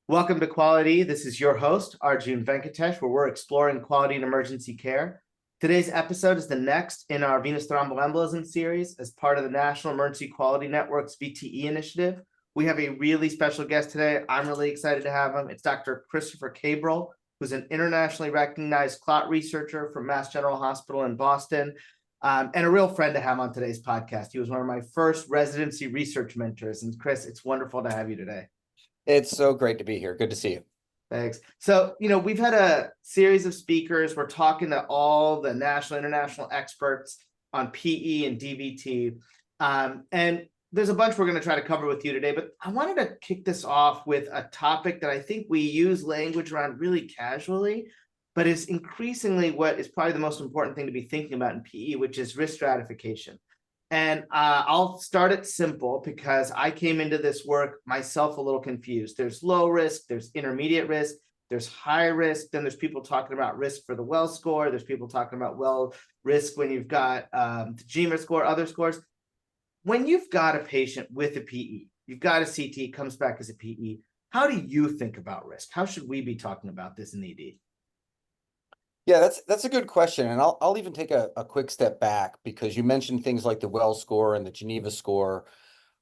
Welcome to Quality. This is your host, Arjun Venkatesh, where we're exploring quality in emergency care. Today's episode is the next in our venous thromboembolism series as part of the National Emergency Quality Network's VTE initiative. We have a really special guest today. I'm really excited to have him. It's Dr. Christopher Kabrhel, who's an internationally recognized clot researcher from Mass General Hospital in Boston, and a real friend to have on today's podcast. He was one of my first residency research mentors. And Chris, it's wonderful to have you today. It's so great to be here. Good to see you. Thanks. So, we've had a series of speakers. We're talking to all the national, international experts on PE and DVT. And there's a bunch we're going to try to cover with you today, but I wanted to kick this off with a topic that I think we use language around really casually, but is increasingly what is probably the most important thing to be thinking about in PE, which is risk stratification. And I'll start it simple because I came into this work myself a little confused. There's low risk, there's intermediate risk, there's high risk. Then there's people talking about risk for the well score. There's people talking about well risk when you've got the GMR score, other scores. When you've got a patient with a PE, you've got a CT, comes back as a PE. How do you think about risk? How should we be talking about this in ED? Yeah, that's a good question. And I'll even take a quick step back because you mentioned things like the Wells score and the Geneva score.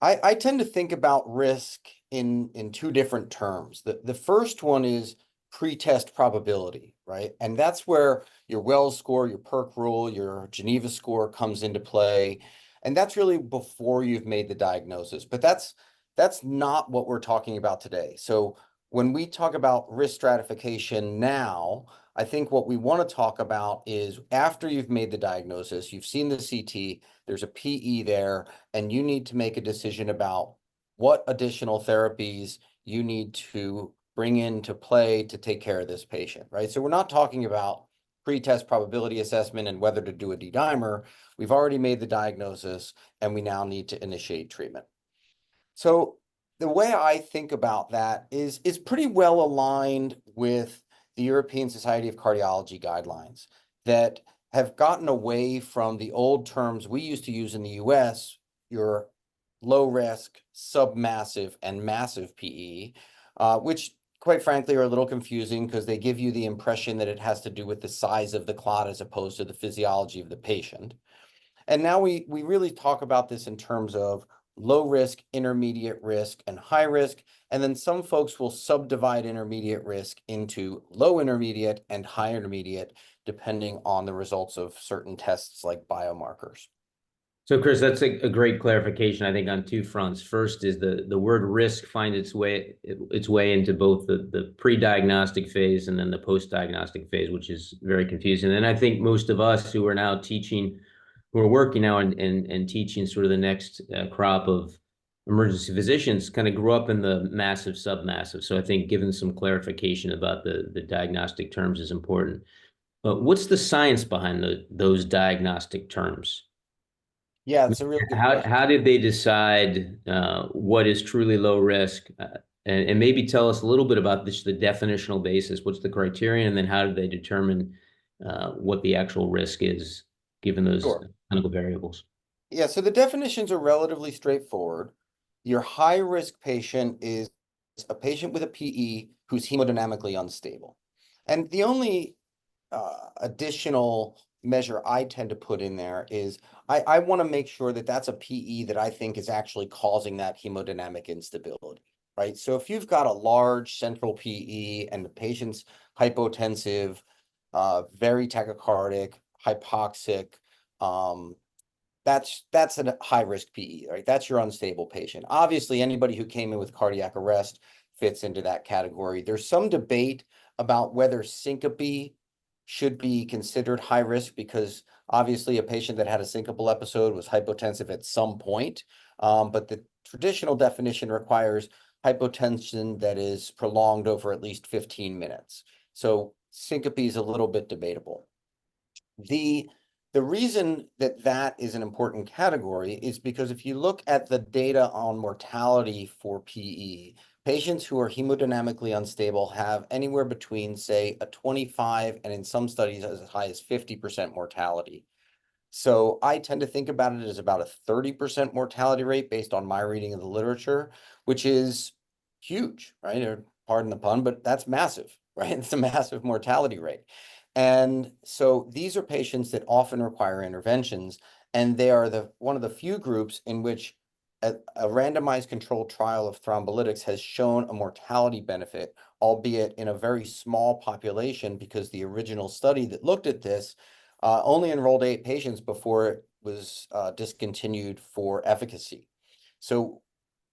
I tend to think about risk in two different terms. The first one is pre-test probability, right? And that's where your Wells score, your PERC rule, your Geneva score comes into play. And that's really before you've made the diagnosis. But that's not what we're talking about today. So when we talk about risk stratification now, I think what we want to talk about is after you've made the diagnosis, you've seen the CT, there's a PE there, and you need to make a decision about what additional therapies you need to bring into play to take care of this patient, right? So we're not talking about pre-test probability assessment and whether to do a D-dimer. We've already made the diagnosis, and we now need to initiate treatment. So the way I think about that is pretty well aligned with the European Society of Cardiology guidelines that have gotten away from the old terms we used to use in the US, your low risk, submassive, and massive PE, which quite frankly are a little confusing because they give you the impression that it has to do with the size of the clot as opposed to the physiology of the patient. And now we really talk about this in terms of low risk, intermediate risk, and high risk. And then some folks will subdivide intermediate risk into low intermediate and high intermediate, depending on the results of certain tests like biomarkers. So, Chris, that's a great clarification, I think, on two fronts. First is the word risk finds its way into both the pre-diagnostic phase and then the post-diagnostic phase, which is very confusing. And I think most of us who are now teaching, who are working now and teaching sort of the next crop of emergency physicians kind of grew up in the massive, submassive. So I think giving some clarification about the diagnostic terms is important. But what's the science behind those diagnostic terms? Yeah, it's a really good question. How did they decide what is truly low risk? And maybe tell us a little bit about this, the definitional basis. What's the criterion? And then how did they determine what the actual risk is given those clinical variables? Yeah, so the definitions are relatively straightforward. Your high-risk patient is a patient with a PE who's hemodynamically unstable. And the only additional measure I tend to put in there is I want to make sure that that's a PE that I think is actually causing that hemodynamic instability, right? So if you've got a large central PE and the patient's hypotensive, very tachycardic, hypoxic, that's a high-risk PE, right? That's your unstable patient. Obviously, anybody who came in with cardiac arrest fits into that category. There's some debate about whether syncope should be considered high risk because obviously a patient that had a syncopal episode was hypotensive at some point. But the traditional definition requires hypotension that is prolonged over at least 15 minutes. So syncope is a little bit debatable. The reason that is an important category is because if you look at the data on mortality for PE, patients who are hemodynamically unstable have anywhere between, say, a 25 and in some studies as high as 50% mortality. So I tend to think about it as about a 30% mortality rate based on my reading of the literature, which is huge, right? pardon the pun, but that's massive, right? It's a massive mortality rate. And so these are patients that often require interventions, and they are one of the few groups in which a randomized controlled trial of thrombolytics has shown a mortality benefit, albeit in a very small population, because the original study that looked at this only enrolled 8 patients before it was discontinued for efficacy. So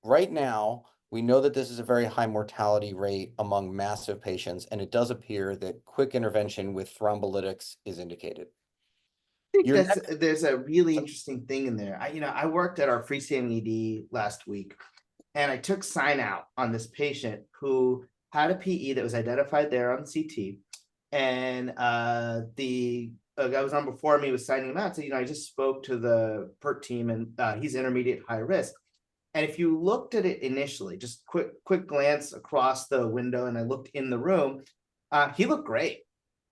right now, we know that this is a very high mortality rate among massive patients, and it does appear that quick intervention with thrombolytics is indicated. I think there's a really interesting thing in there. I worked at our freestanding ED last week, and I took sign out on this patient who had a PE that was identified there on CT. And the guy was on before me was signing him out. So, I just spoke to the PERT team, and he's intermediate high risk. And if you looked at it initially, just quick glance across the window, and I looked in the room, he looked great.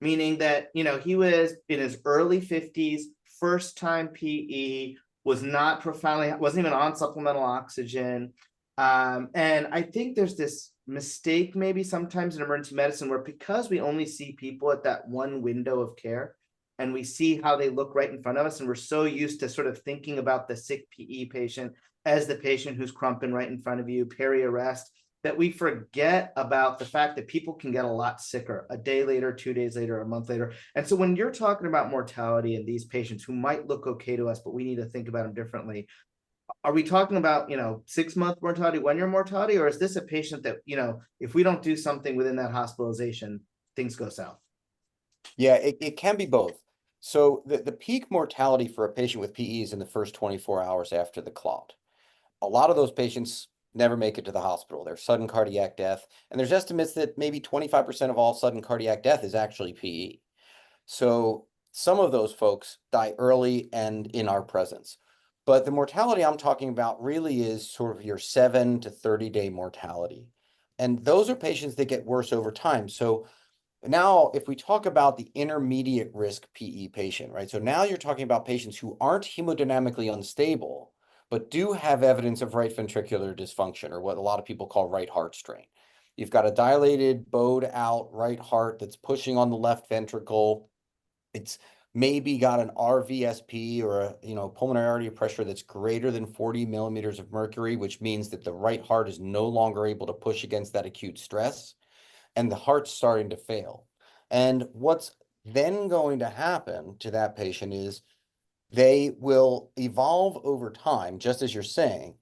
Meaning that, he was in his early 50s, first time PE, wasn't even on supplemental oxygen. And I think there's this mistake maybe sometimes in emergency medicine where, because we only see people at that one window of care and we see how they look right in front of us, and we're so used to sort of thinking about the sick PE patient as the patient who's crumping right in front of you, peri-arrest, that we forget about the fact that people can get a lot sicker a day later, 2 days later, a month later. And so when you're talking about mortality in these patients who might look okay to us, but we need to think about them differently, are we talking about, 6-month mortality, 1-year mortality, or is this a patient that, if we don't do something within that hospitalization, things go south? Yeah, it can be both. So the peak mortality for a patient with PE is in the first 24 hours after the clot. A lot of those patients never make it to the hospital. There's sudden cardiac death, and there's estimates that maybe 25% of all sudden cardiac death is actually PE. So some of those folks die early and in our presence. But the mortality I'm talking about really is sort of your 7 to 30-day mortality. And those are patients that get worse over time. So now, if we talk about the intermediate risk PE patient, right? So now you're talking about patients who aren't hemodynamically unstable, but do have evidence of right ventricular dysfunction, or what a lot of people call right heart strain. You've got a dilated, bowed out right heart that's pushing on the left ventricle. It's maybe got an RVSP, or a pulmonary artery pressure that's greater than 40 millimeters of mercury, which means that the right heart is no longer able to push against that acute stress, and the heart's starting to fail. And what's then going to happen to that patient is they will evolve over time, just as you're saying.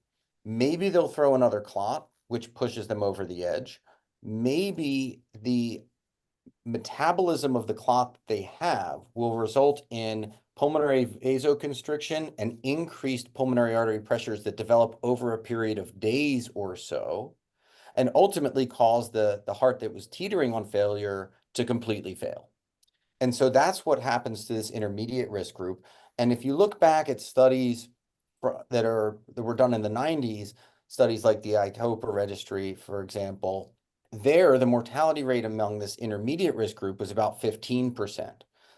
Maybe they'll throw another clot, which pushes them over the edge. Maybe the metabolism of the clot they have will result in pulmonary vasoconstriction and increased pulmonary artery pressures that develop over a period of days or so, and ultimately cause the heart that was teetering on failure to completely fail. And so that's what happens to this intermediate risk group. And if you look back at studies that were done in the 90s, studies like the ICOPA registry, for example, the mortality rate among this intermediate risk group was about 15%.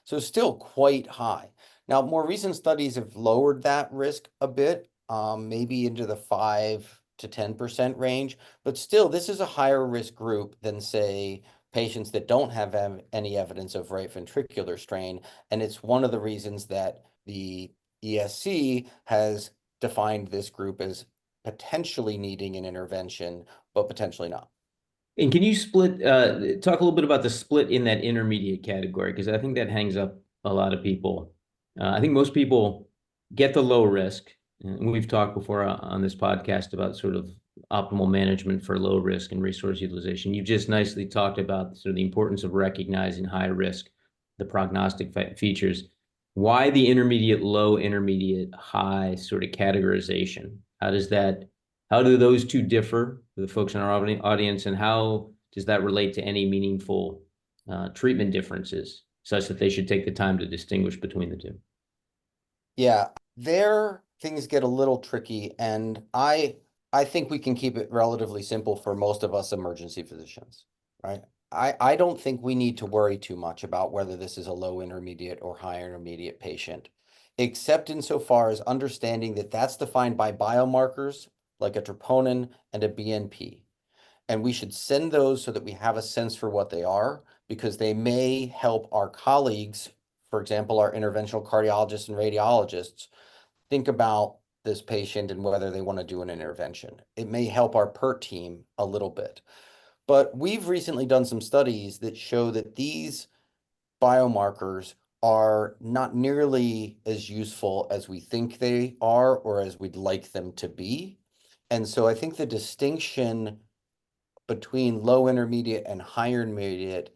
So still quite high. Now, more recent studies have lowered that risk a bit, maybe into the 5 to 10% range, but still, this is a higher risk group than, say, patients that don't have any evidence of right ventricular strain. And it's one of the reasons that the ESC has defined this group as potentially needing an intervention, but potentially not. And can you talk a little bit about the split in that intermediate category? Because I think that hangs up a lot of people. I think most people get the low risk. And we've talked before on this podcast about sort of optimal management for low risk and resource utilization. You've just nicely talked about sort of the importance of recognizing high risk, the prognostic features. Why the intermediate, low, intermediate, high sort of categorization? How do those two differ for the folks in our audience, and how does that relate to any meaningful treatment differences such that they should take the time to distinguish between the two? Yeah, there things get a little tricky, and I think we can keep it relatively simple for most of us emergency physicians, right? I don't think we need to worry too much about whether this is a low intermediate or high intermediate patient, except insofar as understanding that that's defined by biomarkers like a troponin and a BNP. And we should send those so that we have a sense for what they are, because they may help our colleagues, for example, our interventional cardiologists and radiologists, think about this patient and whether they want to do an intervention. It may help our PERT team a little bit. But we've recently done some studies that show that these biomarkers are not nearly as useful as we think they are or as we'd like them to be. And so I think the distinction between low intermediate and high intermediate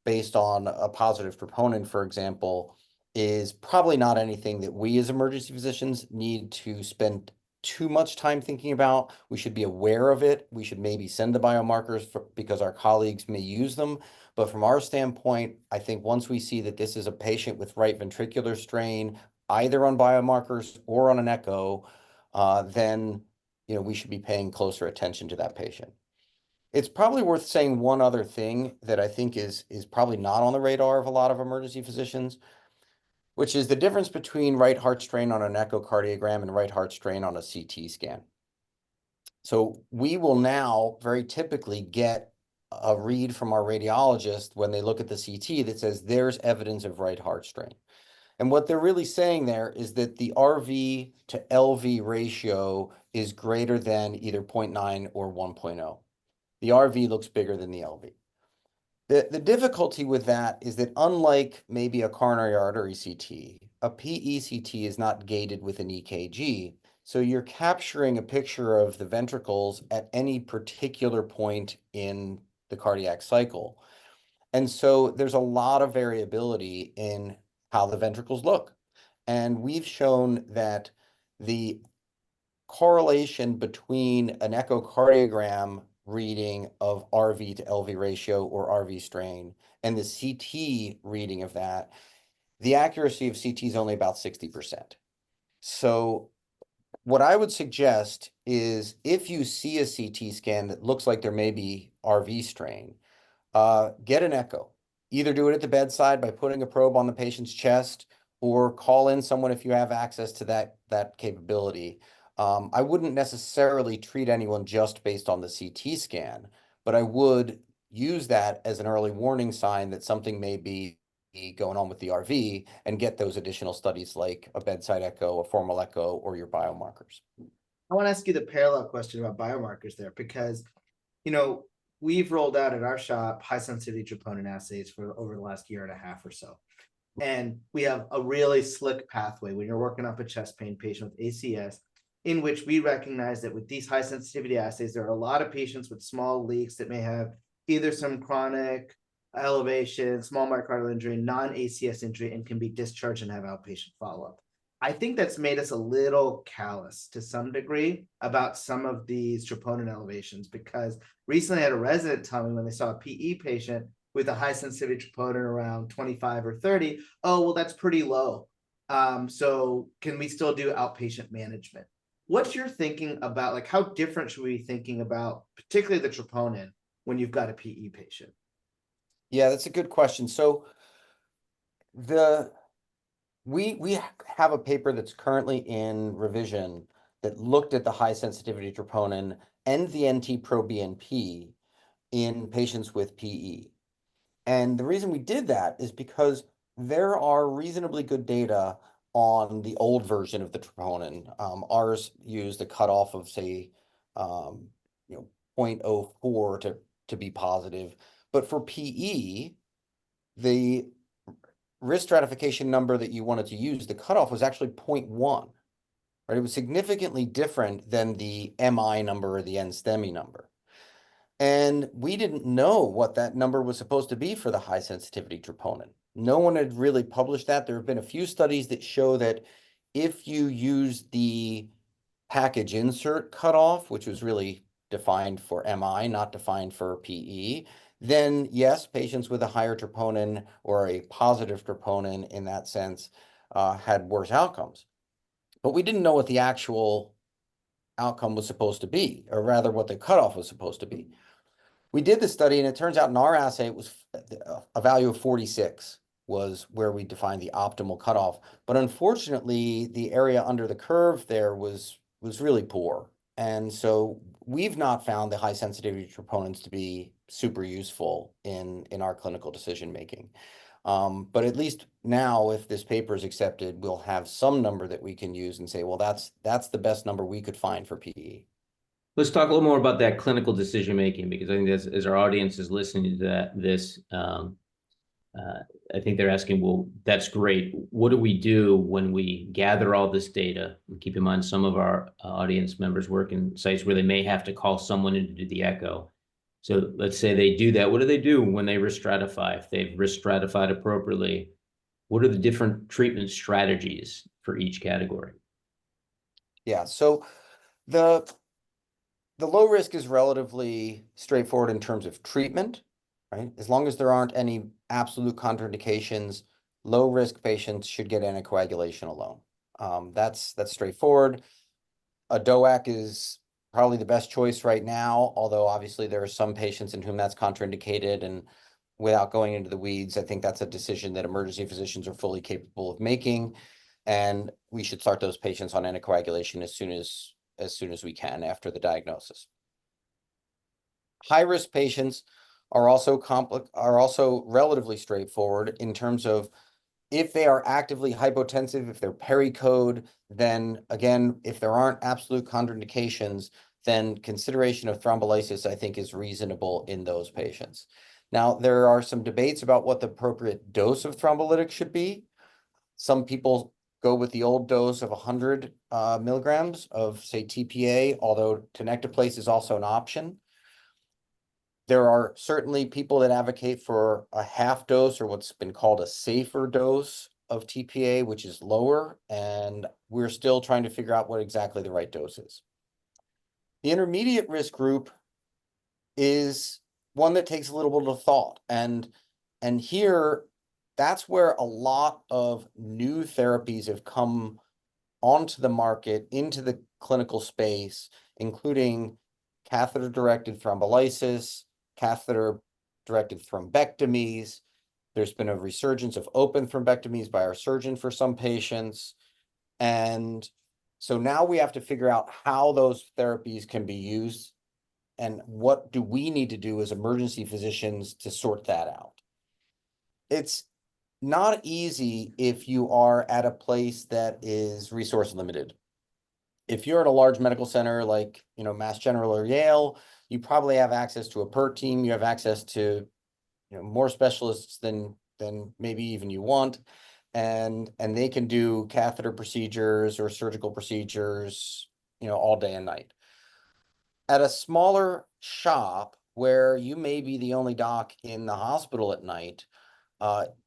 based on a positive troponin, for example, is probably not anything that we as emergency physicians need to spend too much time thinking about. We should be aware of it. We should maybe send the biomarkers because our colleagues may use them. But from our standpoint, I think once we see that this is a patient with right ventricular strain, either on biomarkers or on an echo, then we should be paying closer attention to that patient. It's probably worth saying one other thing that I think is probably not on the radar of a lot of emergency physicians, which is the difference between right heart strain on an echocardiogram and right heart strain on a CT scan. So we will now very typically get a read from our radiologist when they look at the CT that says there's evidence of right heart strain. And what they're really saying there is that the RV to LV ratio is greater than either 0.9 or 1.0. The RV looks bigger than the LV. The difficulty with that is that unlike maybe a coronary artery CT, a PE-CT is not gated with an EKG. So you're capturing a picture of the ventricles at any particular point in the cardiac cycle. And so there's a lot of variability in how the ventricles look. And we've shown that the correlation between an echocardiogram reading of RV to LV ratio or RV strain and the CT reading of that, the accuracy of CT is only about 60%. So what I would suggest is if you see a CT scan that looks like there may be RV strain, get an echo. Either do it at the bedside by putting a probe on the patient's chest or call in someone if you have access to that capability. I wouldn't necessarily treat anyone just based on the CT scan, but I would use that as an early warning sign that something may be going on with the RV and get those additional studies like a bedside echo, a formal echo, or your biomarkers. I want to ask you the parallel question about biomarkers there, because, we've rolled out at our shop high sensitivity troponin assays for over the last year and a half or so. And we have a really slick pathway when you're working up a chest pain patient with ACS, in which we recognize that with these high sensitivity assays, there are a lot of patients with small leaks that may have either some chronic elevation, small myocardial injury, non-ACS injury, and can be discharged and have outpatient follow-up. I think that's made us a little callous to some degree about some of these troponin elevations, because recently I had a resident tell me when they saw a PE patient with a high sensitivity troponin around 25 or 30, oh, well, that's pretty low. So can we still do outpatient management? What's your thinking about, like, how different should we be thinking about, particularly the troponin, when you've got a PE patient? Yeah, that's a good question. So we have a paper that's currently in revision that looked at the high sensitivity troponin and the NT-proBNP in patients with PE. And the reason we did that is because there are reasonably good data on the old version of the troponin. Ours used a cutoff of, say, 0.04 to be positive. But for PE, the risk stratification number that you wanted to use, the cutoff was actually 0.1. Right? It was significantly different than the MI number or the NSTEMI number. And we didn't know what that number was supposed to be for the high sensitivity troponin. No one had really published that. There have been a few studies that show that if you use the package insert cutoff, which was really defined for MI, not defined for PE, then yes, patients with a higher troponin or a positive troponin in that sense had worse outcomes. But we didn't know what the actual outcome was supposed to be, or rather what the cutoff was supposed to be. We did the study, and it turns out in our assay, it was a value of 46 was where we defined the optimal cutoff. But unfortunately, the area under the curve there was really poor. And so we've not found the high sensitivity troponins to be super useful in our clinical decision making. But at least now, if this paper is accepted, we'll have some number that we can use and say, well, that's the best number we could find for PE. Let's talk a little more about that clinical decision making, because I think as our audience is listening to I think they're asking, well, that's great. What do we do when we gather all this data? And keep in mind, some of our audience members work in sites where they may have to call someone in to do the echo. So let's say they do that. What do they do when they risk stratify? If they've risk stratified appropriately, what are the different treatment strategies for each category? Yeah, so the low risk is relatively straightforward in terms of treatment, right? As long as there aren't any absolute contraindications, low risk patients should get anticoagulation alone. That's straightforward. A DOAC is probably the best choice right now, although obviously there are some patients in whom that's contraindicated, and without going into the weeds, I think that's a decision that emergency physicians are fully capable of making, and we should start those patients on anticoagulation as soon as we can after the diagnosis. High-risk patients are also relatively straightforward in terms of if they are actively hypotensive, if they're pericode, then again, if there aren't absolute contraindications, then consideration of thrombolysis, I think, is reasonable in those patients. Now, there are some debates about what the appropriate dose of thrombolytic should be. Some people go with the old dose of 100 milligrams of, say, TPA, although tenecteplase is also an option. There are certainly people that advocate for a half dose, or what's been called a safer dose of TPA, which is lower, and we're still trying to figure out what exactly the right dose is. The intermediate risk group is one that takes a little bit of thought, and here, that's where a lot of new therapies have come onto the market, into the clinical space, including catheter-directed thrombolysis, catheter-directed thrombectomies. There's been a resurgence of open thrombectomies by our surgeon for some patients. And so now we have to figure out how those therapies can be used and what do we need to do as emergency physicians to sort that out. It's not easy if you are at a place that is resource limited. If you're at a large medical center like, Mass General or Yale, you probably have access to a PERT team. You have access to, more specialists than maybe even you want, and they can do catheter procedures or surgical procedures, all day and night. At a smaller shop where you may be the only doc in the hospital at night,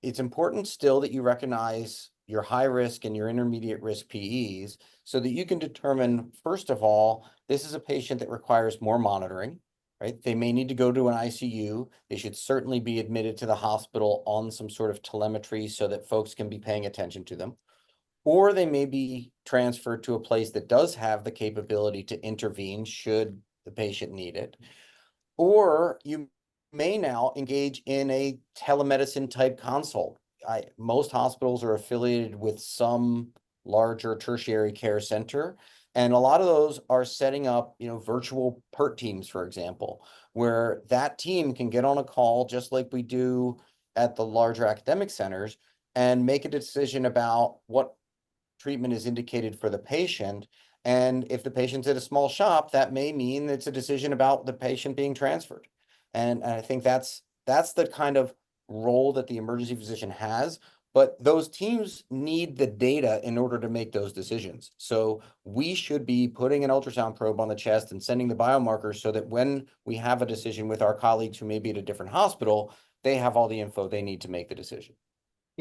it's important still that you recognize your high risk and your intermediate risk PEs so that you can determine, first of all, this is a patient that requires more monitoring, right? They may need to go to an ICU. They should certainly be admitted to the hospital on some sort of telemetry so that folks can be paying attention to them. Or they may be transferred to a place that does have the capability to intervene should the patient need it. Or you may now engage in a telemedicine type consult. Most hospitals are affiliated with some larger tertiary care center, and a lot of those are setting up, virtual PERT teams, for example, where that team can get on a call just like we do at the larger academic centers and make a decision about what treatment is indicated for the patient. And if the patient's at a small shop, that may mean it's a decision about the patient being transferred. And I think that's the kind of role that the emergency physician has, but those teams need the data in order to make those decisions. So we should be putting an ultrasound probe on the chest and sending the biomarkers so that when we have a decision with our colleagues who may be at a different hospital, they have all the info they need to make the decision.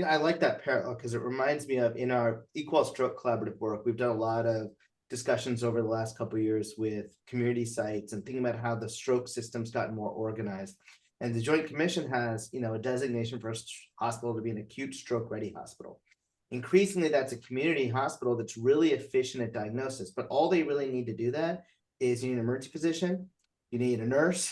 I like that parallel because it reminds me of in our Equal Stroke collaborative work, we've done a lot of discussions over the last couple of years with community sites and thinking about how the stroke system's gotten more organized. And the Joint Commission has, a designation for a hospital to be an acute stroke ready hospital. Increasingly, that's a community hospital that's really efficient at diagnosis, but all they really need to do that is you need an emergency physician, you need a nurse,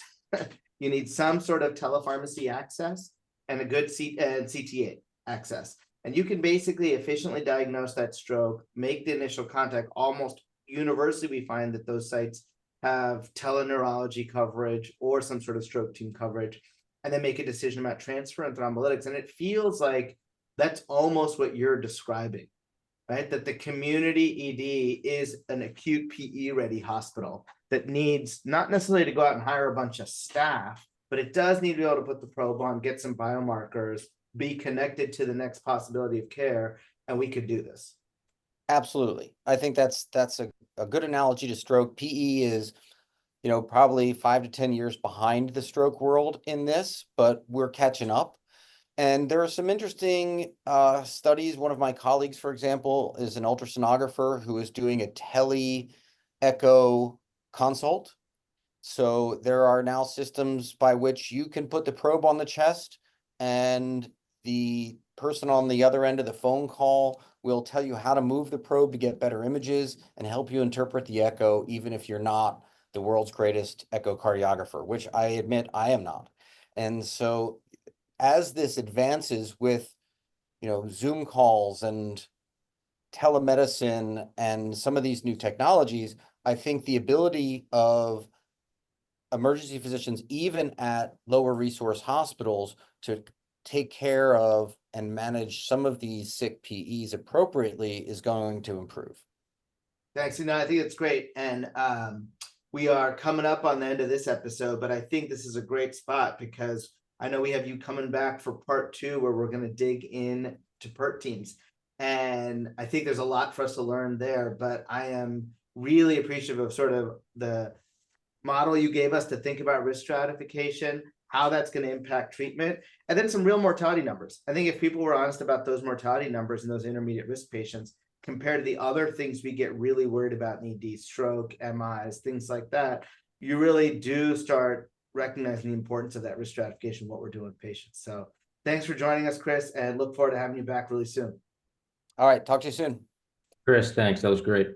you need some sort of telepharmacy access and a good CTA access. And you can basically efficiently diagnose that stroke, make the initial contact almost universally we find that those sites have teleneurology coverage or some sort of stroke team coverage, and then make a decision about transfer and thrombolytics. And it feels like that's almost what you're describing, right? That the community ED is an acute PE ready hospital that needs not necessarily to go out and hire a bunch of staff, but it does need to be able to put the probe on, get some biomarkers, be connected to the next possibility of care, and we could do this. Absolutely. I think that's a good analogy to stroke. PE is, probably 5 to 10 years behind the stroke world in this, but we're catching up. And there are some interesting studies. One of my colleagues, for example, is an ultrasonographer who is doing a tele echo consult. So there are now systems by which you can put the probe on the chest, and the person on the other end of the phone call will tell you how to move the probe to get better images and help you interpret the echo, even if you're not the world's greatest echocardiographer, which I admit I am not. And so as this advances with, Zoom calls and telemedicine and some of these new technologies, I think the ability of emergency physicians, even at lower resource hospitals, to take care of and manage some of these sick PEs appropriately is going to improve. Thanks. I think it's great. And we are coming up on the end of this episode, but I think this is a great spot because I know we have you coming back for part 2 where we're going to dig in to PERT teams. And I think there's a lot for us to learn there, but I am really appreciative of sort of the model you gave us to think about risk stratification, how that's going to impact treatment, and then some real mortality numbers. I think if people were honest about those mortality numbers in those intermediate risk patients, compared to the other things we get really worried about in ED, stroke, MIs, things like that, you really do start recognizing the importance of that risk stratification, what we're doing with patients. So thanks for joining us, Chris, and look forward to having you back really soon. All right, talk to you soon. Chris, thanks. That was great.